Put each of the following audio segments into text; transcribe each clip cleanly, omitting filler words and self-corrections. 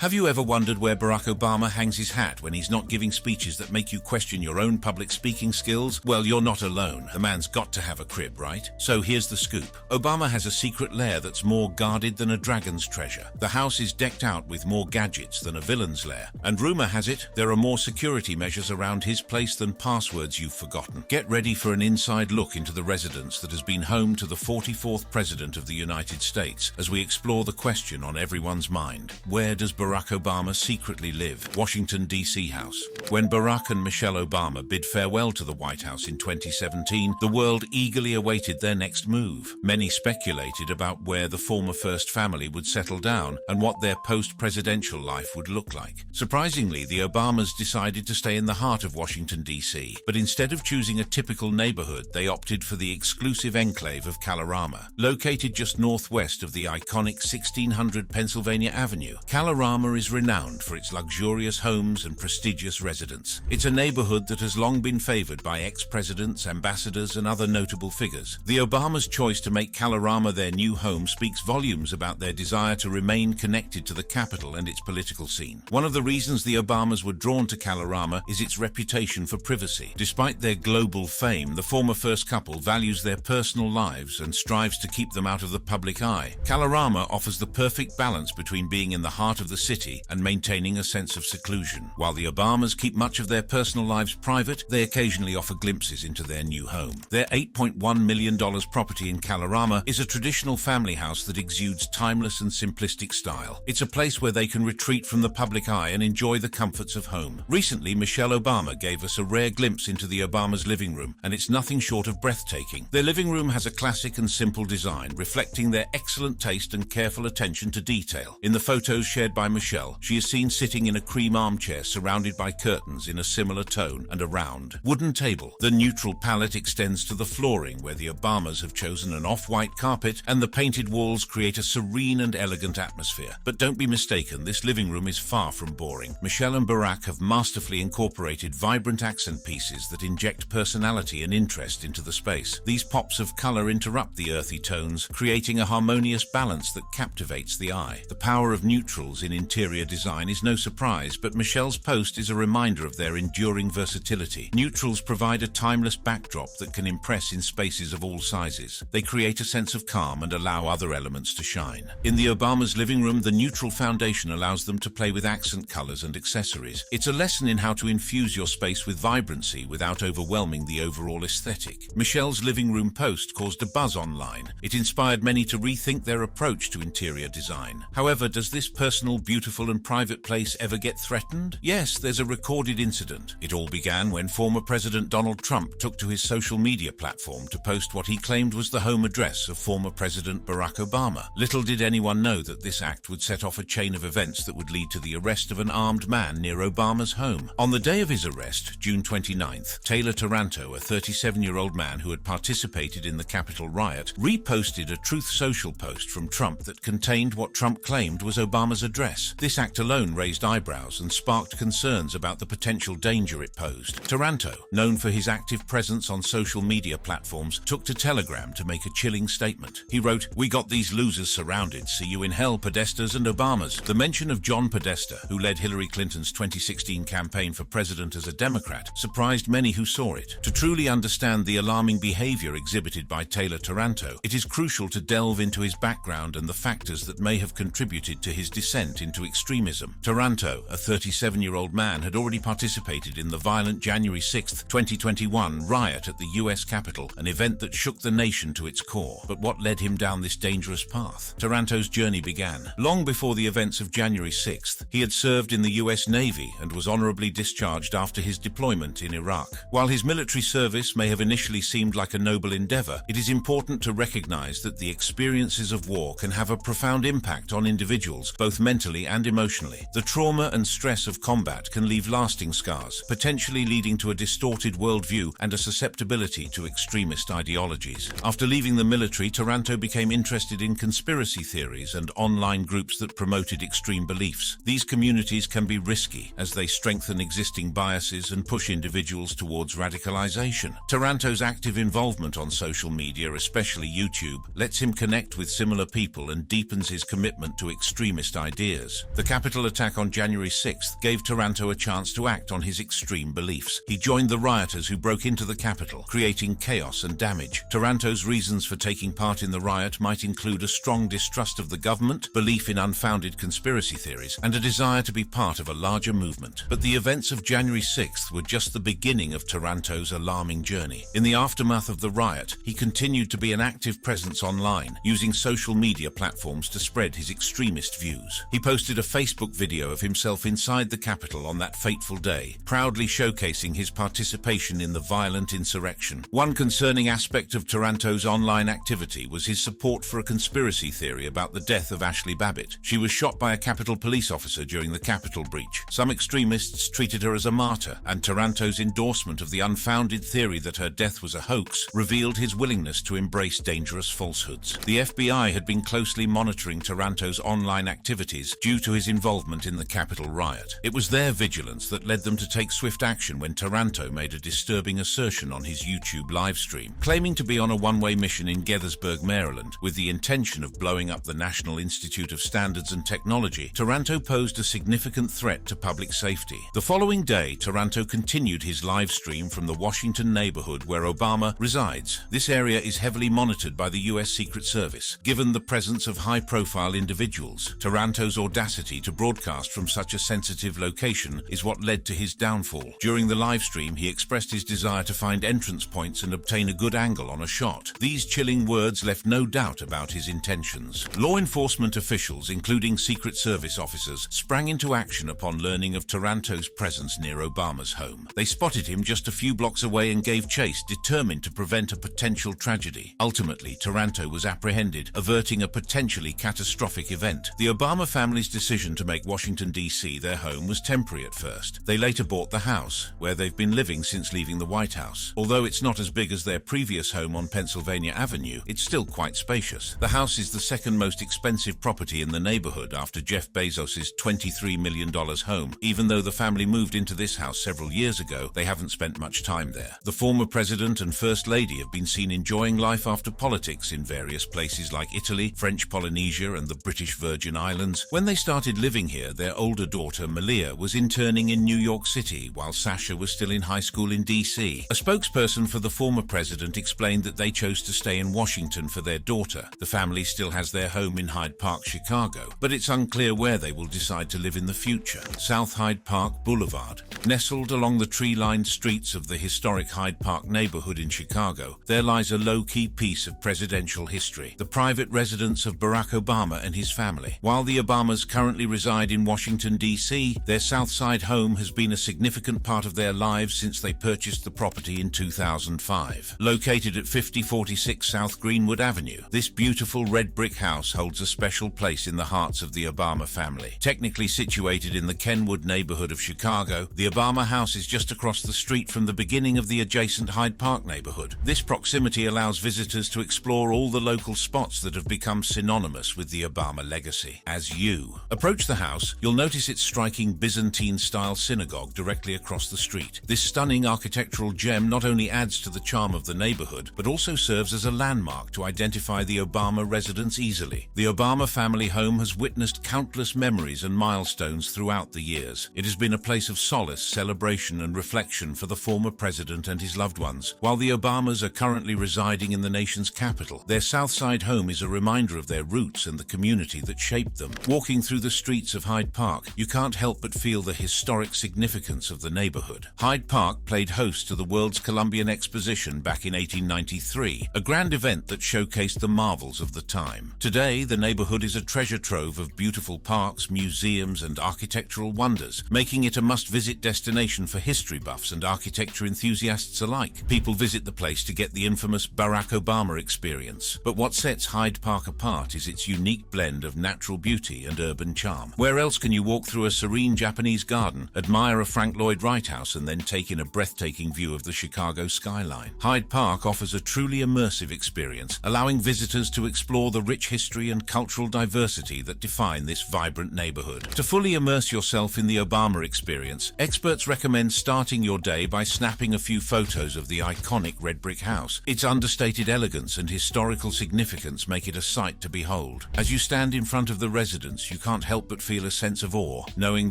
Have you ever wondered where Barack Obama hangs his hat when he's not giving speeches that make you question your own public speaking skills? Well, you're not alone. The man's got to have a crib, right? So here's the scoop. Obama has a secret lair that's more guarded than a dragon's treasure. The house is decked out with more gadgets than a villain's lair. And rumor has it, there are more security measures around his place than passwords you've forgotten. Get ready for an inside look into the residence that has been home to the 44th President of the United States as we explore the question on everyone's mind. Where does Barack Obama secretly live? Washington, D.C. house. When Barack and Michelle Obama bid farewell to the White House in 2017, the world eagerly awaited their next move. Many speculated about where the former first family would settle down and what their post-presidential life would look like. Surprisingly, the Obamas decided to stay in the heart of Washington, D.C., but instead of choosing a typical neighborhood, they opted for the exclusive enclave of Kalorama. Located just northwest of the iconic 1600 Pennsylvania Avenue, Kalorama is renowned for its luxurious homes and prestigious residents. It's a neighborhood that has long been favored by ex-presidents, ambassadors, and other notable figures. The Obamas' choice to make Kalorama their new home speaks volumes about their desire to remain connected to the capital and its political scene. One of the reasons the Obamas were drawn to Kalorama is its reputation for privacy. Despite their global fame, the former first couple values their personal lives and strives to keep them out of the public eye. Kalorama offers the perfect balance between being in the heart of the city and maintaining a sense of seclusion. While the Obamas keep much of their personal lives private, they occasionally offer glimpses into their new home. Their $8.1 million property in Kalorama is a traditional family house that exudes timeless and simplistic style. It's a place where they can retreat from the public eye and enjoy the comforts of home. Recently, Michelle Obama gave us a rare glimpse into the Obamas' living room, and it's nothing short of breathtaking. Their living room has a classic and simple design, reflecting their excellent taste and careful attention to detail. In the photos shared by Michelle, she is seen sitting in a cream armchair surrounded by curtains in a similar tone and a round wooden table. The neutral palette extends to the flooring, where the Obamas have chosen an off-white carpet, and the painted walls create a serene and elegant atmosphere. But don't be mistaken, this living room is far from boring. Michelle and Barack have masterfully incorporated vibrant accent pieces that inject personality and interest into the space. These pops of color interrupt the earthy tones, creating a harmonious balance that captivates the eye. The power of neutrals in interior design is no surprise, but Michelle's post is a reminder of their enduring versatility. Neutrals provide a timeless backdrop that can impress in spaces of all sizes. They create a sense of calm and allow other elements to shine. In the Obamas' living room, the neutral foundation allows them to play with accent colors and accessories. It's a lesson in how to infuse your space with vibrancy without overwhelming the overall aesthetic. Michelle's living room post caused a buzz online. It inspired many to rethink their approach to interior design. However, does this personal, beautiful, and private place ever get threatened? Yes, there's a recorded incident. It all began when former President Donald Trump took to his social media platform to post what he claimed was the home address of former President Barack Obama. Little did anyone know that this act would set off a chain of events that would lead to the arrest of an armed man near Obama's home. On the day of his arrest, June 29th, Taylor Taranto, a 37-year-old man who had participated in the Capitol riot, reposted a Truth Social post from Trump that contained what Trump claimed was Obama's address. This act alone raised eyebrows and sparked concerns about the potential danger it posed. Taranto, known for his active presence on social media platforms, took to Telegram to make a chilling statement. He wrote, "We got these losers surrounded. See you in hell, Podestas and Obamas." The mention of John Podesta, who led Hillary Clinton's 2016 campaign for president as a Democrat, surprised many who saw it. To truly understand the alarming behavior exhibited by Taylor Taranto, it is crucial to delve into his background and the factors that may have contributed to his descent into extremism. Taranto, a 37-year-old man, had already participated in the violent January 6, 2021 riot at the US Capitol, an event that shook the nation to its core. But what led him down this dangerous path? Taranto's journey began. Long before the events of January 6th, he had served in the US Navy and was honorably discharged after his deployment in Iraq. While his military service may have initially seemed like a noble endeavor, it is important to recognize that the experiences of war can have a profound impact on individuals, both mentally and emotionally. The trauma and stress of combat can leave lasting scars, potentially leading to a distorted worldview and a susceptibility to extremist ideologies. After leaving the military, Taranto became interested in conspiracy theories and online groups that promoted extreme beliefs. These communities can be risky as they strengthen existing biases and push individuals towards radicalization. Taranto's active involvement on social media, especially YouTube, lets him connect with similar people and deepens his commitment to extremist ideas. rioters. The Capitol attack on January 6th gave Taranto a chance to act on his extreme beliefs. He joined the rioters who broke into the Capitol, creating chaos and damage. Taranto's reasons for taking part in the riot might include a strong distrust of the government, belief in unfounded conspiracy theories, and a desire to be part of a larger movement. But the events of January 6th were just the beginning of Taranto's alarming journey. In the aftermath of the riot, he continued to be an active presence online, using social media platforms to spread his extremist views. He posted a Facebook video of himself inside the Capitol on that fateful day, proudly showcasing his participation in the violent insurrection. One concerning aspect of Taranto's online activity was his support for a conspiracy theory about the death of Ashley Babbitt. She was shot by a Capitol police officer during the Capitol breach. Some extremists treated her as a martyr, and Taranto's endorsement of the unfounded theory that her death was a hoax revealed his willingness to embrace dangerous falsehoods. The FBI had been closely monitoring Taranto's online activities due to his involvement in the Capitol riot. It was their vigilance that led them to take swift action when Taranto made a disturbing assertion on his YouTube livestream, claiming to be on a one-way mission in Gaithersburg, Maryland, with the intention of blowing up the National Institute of Standards and Technology. Taranto posed a significant threat to public safety. The following day, Taranto continued his live stream from the Washington neighborhood where Obama resides. This area is heavily monitored by the U.S. Secret Service. Given the presence of high-profile individuals, Taranto's audacity to broadcast from such a sensitive location is what led to his downfall. During the live stream, he expressed his desire to find entrance points and obtain a good angle on a shot. These chilling words left no doubt about his intentions. Law enforcement officials, including Secret Service officers, sprang into action upon learning of Taranto's presence near Obama's home. They spotted him just a few blocks away and gave chase, determined to prevent a potential tragedy. Ultimately, Taranto was apprehended, averting a potentially catastrophic event. The Obama family's decision to make Washington, D.C. their home was temporary at first. They later bought the house, where they've been living since leaving the White House. Although it's not as big as their previous home on Pennsylvania Avenue, it's still quite spacious. The house is the second most expensive property in the neighborhood after Jeff Bezos's $23 million home. Even though the family moved into this house several years ago, they haven't spent much time there. The former president and first lady have been seen enjoying life after politics in various places like Italy, French Polynesia, and the British Virgin Islands. When they started living here, their older daughter, Malia, was interning in New York City, while Sasha was still in high school in D.C. A spokesperson for the former president explained that they chose to stay in Washington for their daughter. The family still has their home in Hyde Park, Chicago, but it's unclear where they will decide to live in the future. South Hyde Park Boulevard. Nestled along the tree-lined streets of the historic Hyde Park neighborhood in Chicago, there lies a low-key piece of presidential history, the private residence of Barack Obama and his family. While the Obamas currently reside in Washington, D.C., their South Side home has been a significant part of their lives since they purchased the property in 2005. Located at 5046 South Greenwood Avenue, this beautiful red brick house holds a special place in the hearts of the Obama family. Technically situated in the Kenwood neighborhood of Chicago, the Obama house is just across the street from the beginning of the adjacent Hyde Park neighborhood. This proximity allows visitors to explore all the local spots that have become synonymous with the Obama legacy. As you approach the house, you'll notice its striking Byzantine-style synagogue directly across the street. This stunning architectural gem not only adds to the charm of the neighborhood, but also serves as a landmark to identify the Obama residence easily. The Obama family home has witnessed countless memories and milestones throughout the years. It has been a place of solace, celebration, and reflection for the former president and his loved ones. While the Obamas are currently residing in the nation's capital, their South Side home is a reminder of their roots and the community that shaped them. Walking through the streets of Hyde Park, you can't help but feel the historic significance of the neighborhood. Hyde Park played host to the World's Columbian Exposition back in 1893, a grand event that showcased the marvels of the time. Today, the neighborhood is a treasure trove of beautiful parks, museums, and architectural wonders, making it a must-visit destination for history buffs and architecture enthusiasts alike. People visit the place to get the infamous Barack Obama experience. But what sets Hyde Park apart is its unique blend of natural beauty and urban charm. Where else can you walk through a serene Japanese garden, admire a Frank Lloyd Wright house, and then take in a breathtaking view of the Chicago skyline? Hyde Park offers a truly immersive experience, allowing visitors to explore the rich history and cultural diversity that define this vibrant neighborhood. To fully immerse yourself in the Obama experience, experts recommend starting your day by snapping a few photos of the iconic red brick house. Its understated elegance and historical significance make it a sight to behold. As you stand in front of the residence, you you can't help but feel a sense of awe, knowing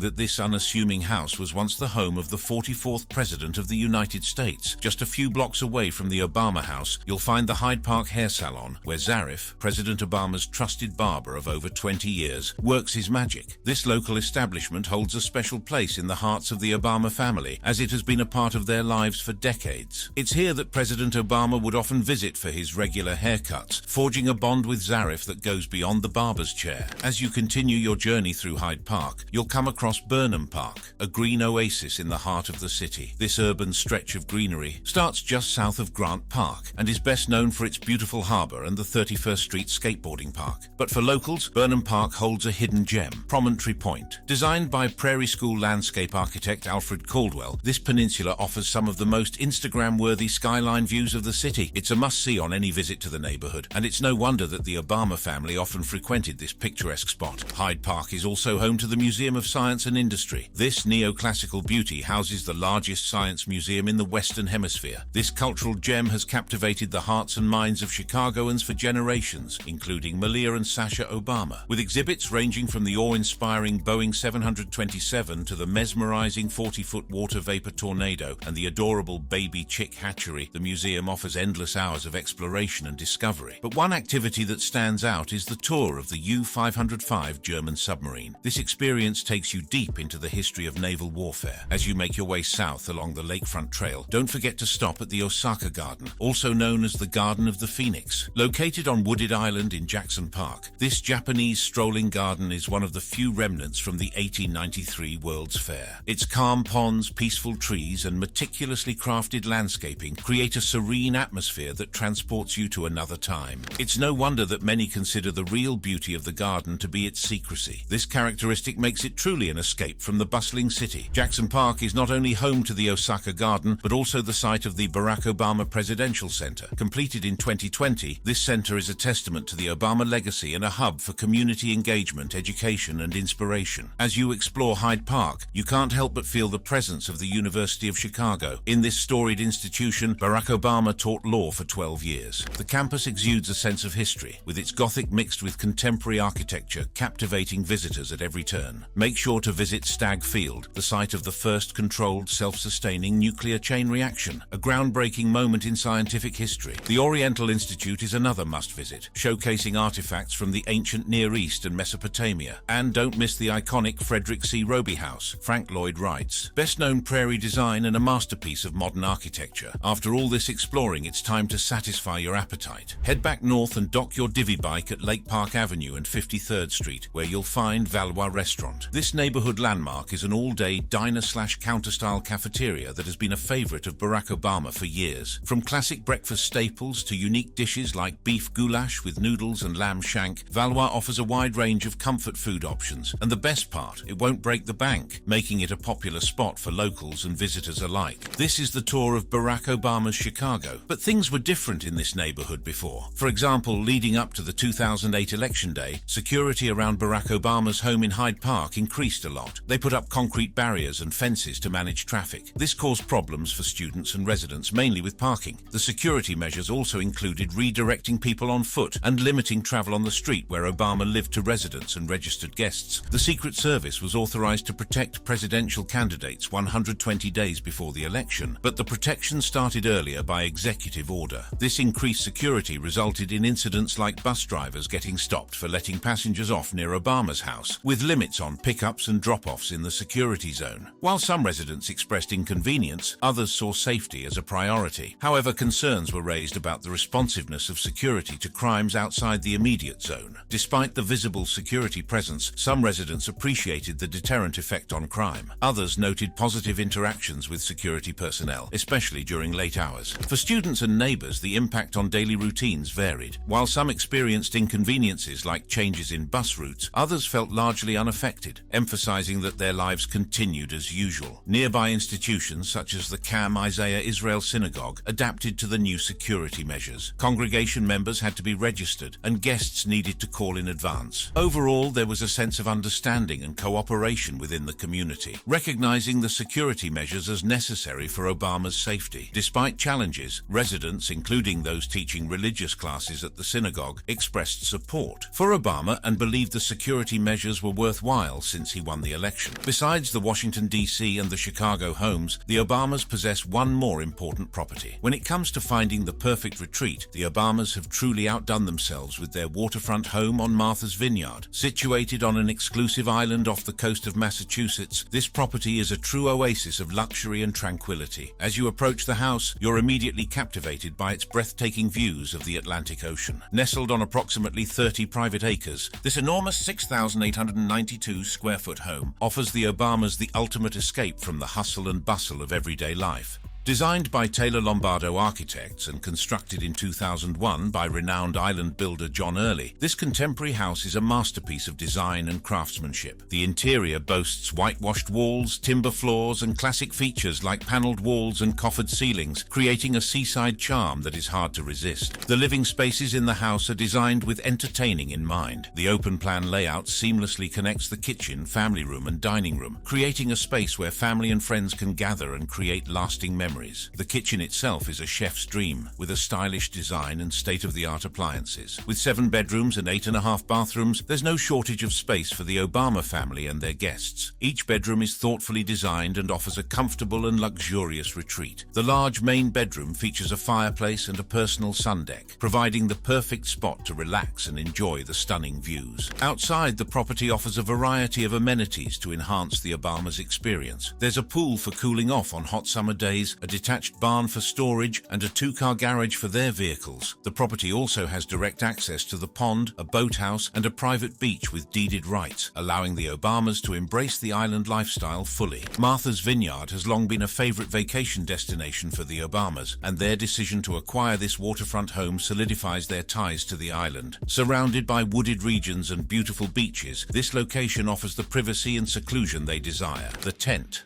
that this unassuming house was once the home of the 44th President of the United States. Just a few blocks away from the Obama house, you'll find the Hyde Park Hair Salon, where Zarif, President Obama's trusted barber of over 20 years, works his magic. This local establishment holds a special place in the hearts of the Obama family, as it has been a part of their lives for decades. It's here that President Obama would often visit for his regular haircuts, forging a bond with Zarif that goes beyond the barber's chair. As you continue your journey through Hyde Park, you'll come across Burnham Park, a green oasis in the heart of the city. This urban stretch of greenery starts just south of Grant Park and is best known for its beautiful harbour and the 31st Street skateboarding park. But for locals, Burnham Park holds a hidden gem, Promontory Point. Designed by Prairie School landscape architect Alfred Caldwell, this peninsula offers some of the most Instagram-worthy skyline views of the city. It's a must-see on any visit to the neighbourhood, and it's no wonder that the Obama family often frequented this picturesque spot. Hyde Park is also home to the Museum of Science and Industry. This neoclassical beauty houses the largest science museum in the Western Hemisphere. This cultural gem has captivated the hearts and minds of Chicagoans for generations, including Malia and Sasha Obama. With exhibits ranging from the awe-inspiring Boeing 727 to the mesmerizing 40-foot water vapor tornado and the adorable baby chick hatchery, the museum offers endless hours of exploration and discovery. But one activity that stands out is the tour of the U-505 German submarine. This experience takes you deep into the history of naval warfare. As you make your way south along the Lakefront Trail, don't forget to stop at the Osaka Garden, also known as the Garden of the Phoenix. Located on Wooded Island in Jackson Park, this Japanese strolling garden is one of the few remnants from the 1893 World's Fair. Its calm ponds, peaceful trees, and meticulously crafted landscaping create a serene atmosphere that transports you to another time. It's no wonder that many consider the real beauty of the garden to be its secrecy. This characteristic makes it truly an escape from the bustling city. Jackson Park is not only home to the Osaka Garden, but also the site of the Barack Obama Presidential Center. Completed in 2020, this center is a testament to the Obama legacy and a hub for community engagement, education, and inspiration. As you explore Hyde Park, you can't help but feel the presence of the University of Chicago. In this storied institution, Barack Obama taught law for 12 years. The campus exudes a sense of history, with its Gothic mixed with contemporary architecture captivating visitors at every turn. Make sure to visit Stagg Field, the site of the first controlled, self-sustaining nuclear chain reaction, a groundbreaking moment in scientific history. The Oriental Institute is another must-visit, showcasing artifacts from the ancient Near East and Mesopotamia. And don't miss the iconic Frederick C. Roby House, Frank Lloyd Wright's best-known prairie design and a masterpiece of modern architecture. After all this exploring, it's time to satisfy your appetite. Head back north and dock your divvy bike at Lake Park Avenue and 53rd Street, where you'll find Valois Restaurant. This neighborhood landmark is an all-day diner-slash-counter-style cafeteria that has been a favorite of Barack Obama for years. From classic breakfast staples to unique dishes like beef goulash with noodles and lamb shank, Valois offers a wide range of comfort food options. And the best part, it won't break the bank, making it a popular spot for locals and visitors alike. This is the tour of Barack Obama's Chicago. But things were different in this neighborhood before. For example, leading up to the 2008 election day, security around Barack Obama's home in Hyde Park increased a lot. They put up concrete barriers and fences to manage traffic. This caused problems for students and residents, mainly with parking. The security measures also included redirecting people on foot and limiting travel on the street where Obama lived to residents and registered guests. The Secret Service was authorized to protect presidential candidates 120 days before the election, but the protection started earlier by executive order. This increased security resulted in incidents like bus drivers getting stopped for letting passengers off near Obama's house, with limits on pickups and drop-offs in the security zone. While some residents expressed inconvenience, others saw safety as a priority. However, concerns were raised about the responsiveness of security to crimes outside the immediate zone. Despite the visible security presence, some residents appreciated the deterrent effect on crime. Others noted positive interactions with security personnel, especially during late hours. For students and neighbors, the impact on daily routines varied. While some experienced inconveniences like changes in bus routes, others felt largely unaffected, emphasizing that their lives continued as usual. Nearby institutions such as the Cam Isaiah Israel Synagogue adapted to the new security measures. Congregation members had to be registered, and guests needed to call in advance. Overall, there was a sense of understanding and cooperation within the community, recognizing the security measures as necessary for Obama's safety. Despite challenges, residents, including those teaching religious classes at the synagogue, expressed support for Obama and believed the security measures were worthwhile since he won the election. Besides the Washington, D.C. and the Chicago homes, the Obamas possess one more important property. When it comes to finding the perfect retreat, the Obamas have truly outdone themselves with their waterfront home on Martha's Vineyard. Situated on an exclusive island off the coast of Massachusetts, this property is a true oasis of luxury and tranquility. As you approach the house, you're immediately captivated by its breathtaking views of the Atlantic Ocean. Nestled on approximately 30 private acres, this enormous 6,892 square foot home offers the Obamas the ultimate escape from the hustle and bustle of everyday life. Designed by Taylor Lombardo Architects and constructed in 2001 by renowned island builder John Early, this contemporary house is a masterpiece of design and craftsmanship. The interior boasts whitewashed walls, timber floors, and classic features like paneled walls and coffered ceilings, creating a seaside charm that is hard to resist. The living spaces in the house are designed with entertaining in mind. The open-plan layout seamlessly connects the kitchen, family room, and dining room, creating a space where family and friends can gather and create lasting memories. The kitchen itself is a chef's dream, with a stylish design and state-of-the-art appliances. With 7 bedrooms and 8.5 bathrooms, there's no shortage of space for the Obama family and their guests. Each bedroom is thoughtfully designed and offers a comfortable and luxurious retreat. The large main bedroom features a fireplace and a personal sun deck, providing the perfect spot to relax and enjoy the stunning views. Outside, the property offers a variety of amenities to enhance the Obamas' experience. There's a pool for cooling off on hot summer days, a detached barn for storage, and a 2-car garage for their vehicles. The property also has direct access to the pond, a boathouse, and a private beach with deeded rights, allowing the Obamas to embrace the island lifestyle fully. Martha's Vineyard has long been a favorite vacation destination for the Obamas, and their decision to acquire this waterfront home solidifies their ties to the island. Surrounded by wooded regions and beautiful beaches, this location offers the privacy and seclusion they desire. The tent.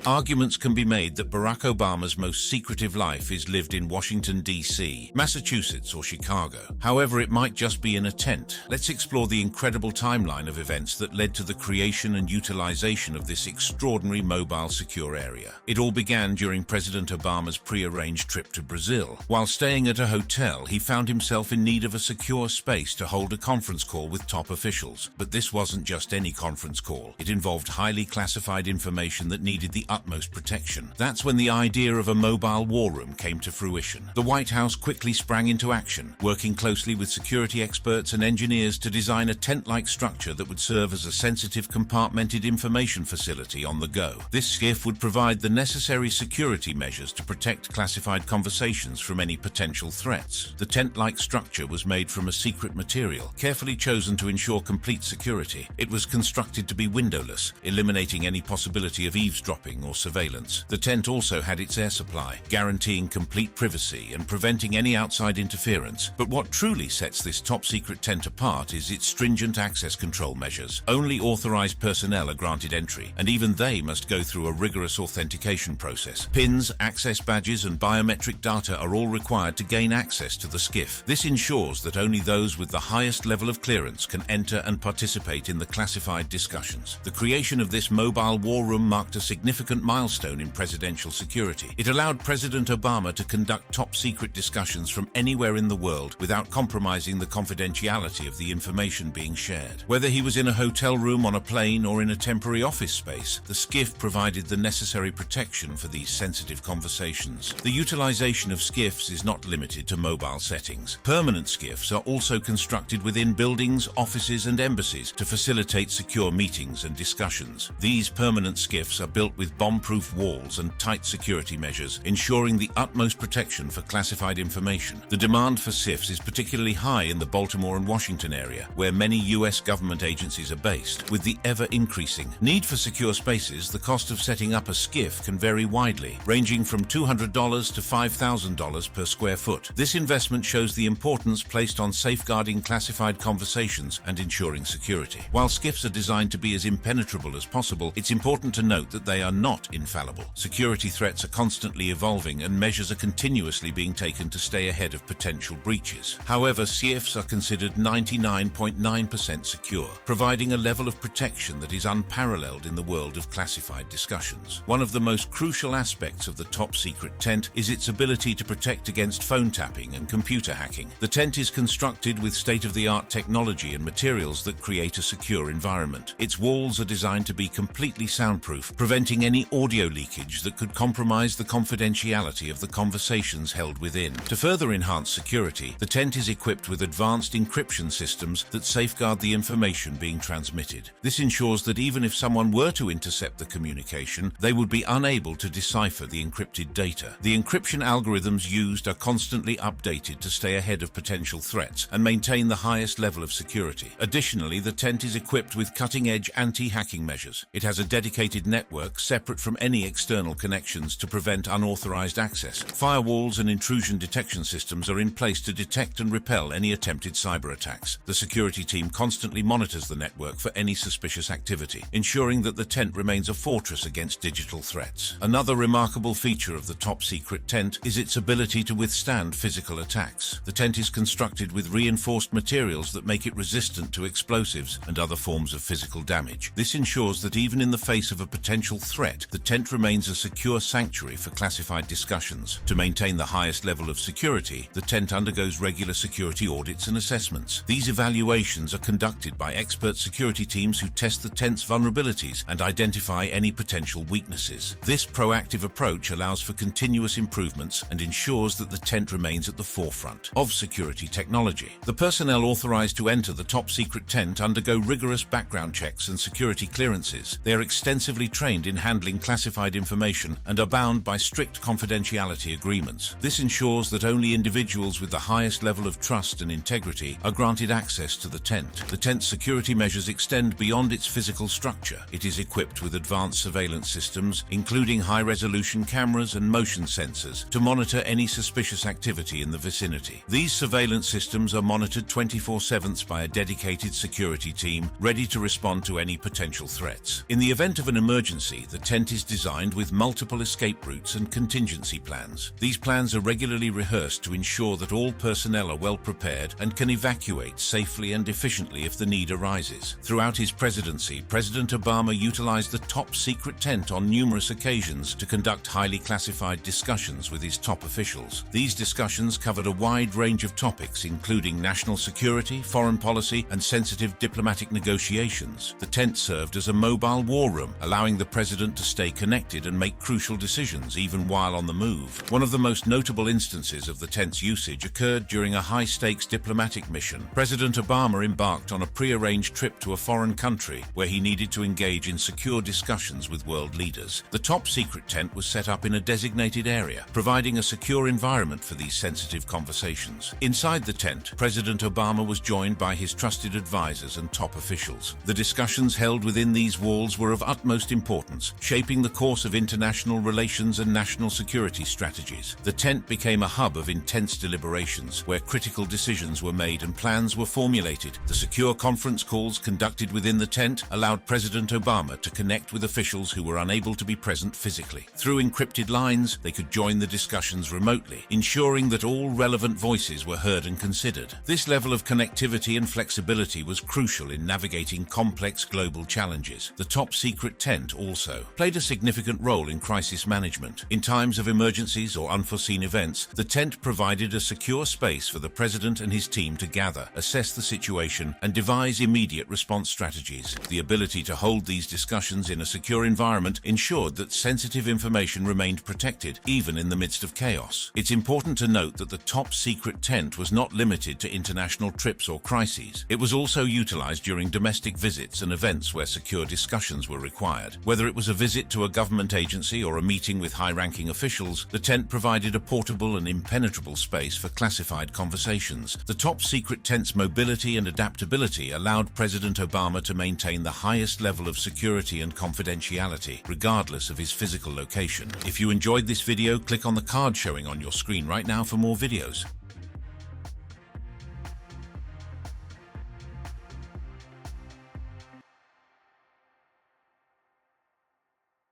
Arguments can be made that Barack Obama's most secretive life is lived in Washington, D.C., Massachusetts, or Chicago. However, it might just be in a tent. Let's explore the incredible timeline of events that led to the creation and utilization of this extraordinary mobile secure area. It all began during President Obama's pre-arranged trip to Brazil. While staying at a hotel, he found himself in need of a secure space to hold a conference call with top officials. But this wasn't just any conference call. It involved highly classified information that needed the utmost protection. That's when the idea of a mobile war room came to fruition. The White House quickly sprang into action, working closely with security experts and engineers to design a tent-like structure that would serve as a sensitive compartmented information facility on the go. This SCIF would provide the necessary security measures to protect classified conversations from any potential threats. The tent-like structure was made from a secret material, carefully chosen to ensure complete security. It was constructed to be windowless, eliminating any possibility of eavesdropping or surveillance. The tent also had its air supply, guaranteeing complete privacy and preventing any outside interference. But what truly sets this top-secret tent apart is its stringent access control measures. Only authorized personnel are granted entry, and even they must go through a rigorous authentication process. PINs, access badges, and biometric data are all required to gain access to the SCIF. This ensures that only those with the highest level of clearance can enter and participate in the classified discussions. The creation of this mobile war room marked a significant milestone in presidential security. It allowed President Obama to conduct top-secret discussions from anywhere in the world without compromising the confidentiality of the information being shared. Whether he was in a hotel room, on a plane, or in a temporary office space, the SCIF provided the necessary protection for these sensitive conversations. The utilization of SCIFs is not limited to mobile settings. Permanent SCIFs are also constructed within buildings, offices, and embassies to facilitate secure meetings and discussions. These permanent SCIFs are built with bomb-proof walls and tight security measures, ensuring the utmost protection for classified information. The demand for SCIFs is particularly high in the Baltimore and Washington area, where many U.S. government agencies are based. With the ever-increasing need for secure spaces, the cost of setting up a SCIF can vary widely, ranging from $200 to $5,000 per square foot. This investment shows the importance placed on safeguarding classified conversations and ensuring security. While SCIFs are designed to be as impenetrable as possible, it's important to note that they are not not infallible. Security threats are constantly evolving and measures are continuously being taken to stay ahead of potential breaches. However, CIFs are considered 99.9% secure, providing a level of protection that is unparalleled in the world of classified discussions. One of the most crucial aspects of the Top Secret Tent is its ability to protect against phone tapping and computer hacking. The tent is constructed with state-of-the-art technology and materials that create a secure environment. Its walls are designed to be completely soundproof, preventing any audio leakage that could compromise the confidentiality of the conversations held within. To further enhance security, the tent is equipped with advanced encryption systems that safeguard the information being transmitted. This ensures that even if someone were to intercept the communication, they would be unable to decipher the encrypted data. The encryption algorithms used are constantly updated to stay ahead of potential threats and maintain the highest level of security. Additionally, the tent is equipped with cutting-edge anti-hacking measures. It has a dedicated network separate from any external connections to prevent unauthorized access. Firewalls and intrusion detection systems are in place to detect and repel any attempted cyber attacks. The security team constantly monitors the network for any suspicious activity, ensuring that the tent remains a fortress against digital threats. Another remarkable feature of the Top Secret Tent is its ability to withstand physical attacks. The tent is constructed with reinforced materials that make it resistant to explosives and other forms of physical damage. This ensures that even in the face of a potential threat, the tent remains a secure sanctuary for classified discussions. To maintain the highest level of security, the tent undergoes regular security audits and assessments. These evaluations are conducted by expert security teams who test the tent's vulnerabilities and identify any potential weaknesses. This proactive approach allows for continuous improvements and ensures that the tent remains at the forefront of security technology. The personnel authorized to enter the Top Secret Tent undergo rigorous background checks and security clearances. They are extensively trained in handling classified information and are bound by strict confidentiality agreements. This ensures that only individuals with the highest level of trust and integrity are granted access to the tent. The tent's security measures extend beyond its physical structure. It is equipped with advanced surveillance systems, including high-resolution cameras and motion sensors, to monitor any suspicious activity in the vicinity. These surveillance systems are monitored 24/7 by a dedicated security team, ready to respond to any potential threats. In the event of an emergency, the tent is designed with multiple escape routes and contingency plans. These plans are regularly rehearsed to ensure that all personnel are well prepared and can evacuate safely and efficiently if the need arises. Throughout his presidency, President Obama utilized the Top Secret Tent on numerous occasions to conduct highly classified discussions with his top officials. These discussions covered a wide range of topics, including national security, foreign policy, and sensitive diplomatic negotiations. The tent served as a mobile war room, allowing the president to stay connected and make crucial decisions even while on the move. One of the most notable instances of the tent's usage occurred during a high-stakes diplomatic mission. President Obama embarked on a pre-arranged trip to a foreign country where he needed to engage in secure discussions with world leaders. The Top Secret Tent was set up in a designated area, providing a secure environment for these sensitive conversations. Inside the tent, President Obama was joined by his trusted advisors and top officials. The discussions held within these walls were of utmost importance, shaping the course of international relations and national security strategies. The tent became a hub of intense deliberations, where critical decisions were made and plans were formulated. The secure conference calls conducted within the tent allowed President Obama to connect with officials who were unable to be present physically. Through encrypted lines, they could join the discussions remotely, ensuring that all relevant voices were heard and considered. This level of connectivity and flexibility was crucial in navigating complex global challenges. The Top Secret Tent also played a significant role in crisis management. In times of emergencies or unforeseen events, the tent provided a secure space for the president and his team to gather, assess the situation, and devise immediate response strategies. The ability to hold these discussions in a secure environment ensured that sensitive information remained protected, even in the midst of chaos. It's important to note that the Top Secret Tent was not limited to international trips or crises. It was also utilized during domestic visits and events where secure discussions were required. Whether it was a visit to a government agency or a meeting with high-ranking officials, the tent provided a portable and impenetrable space for classified conversations. The Top Secret Tent's mobility and adaptability allowed President Obama to maintain the highest level of security and confidentiality, regardless of his physical location. If you enjoyed this video, click on the card showing on your screen right now for more videos.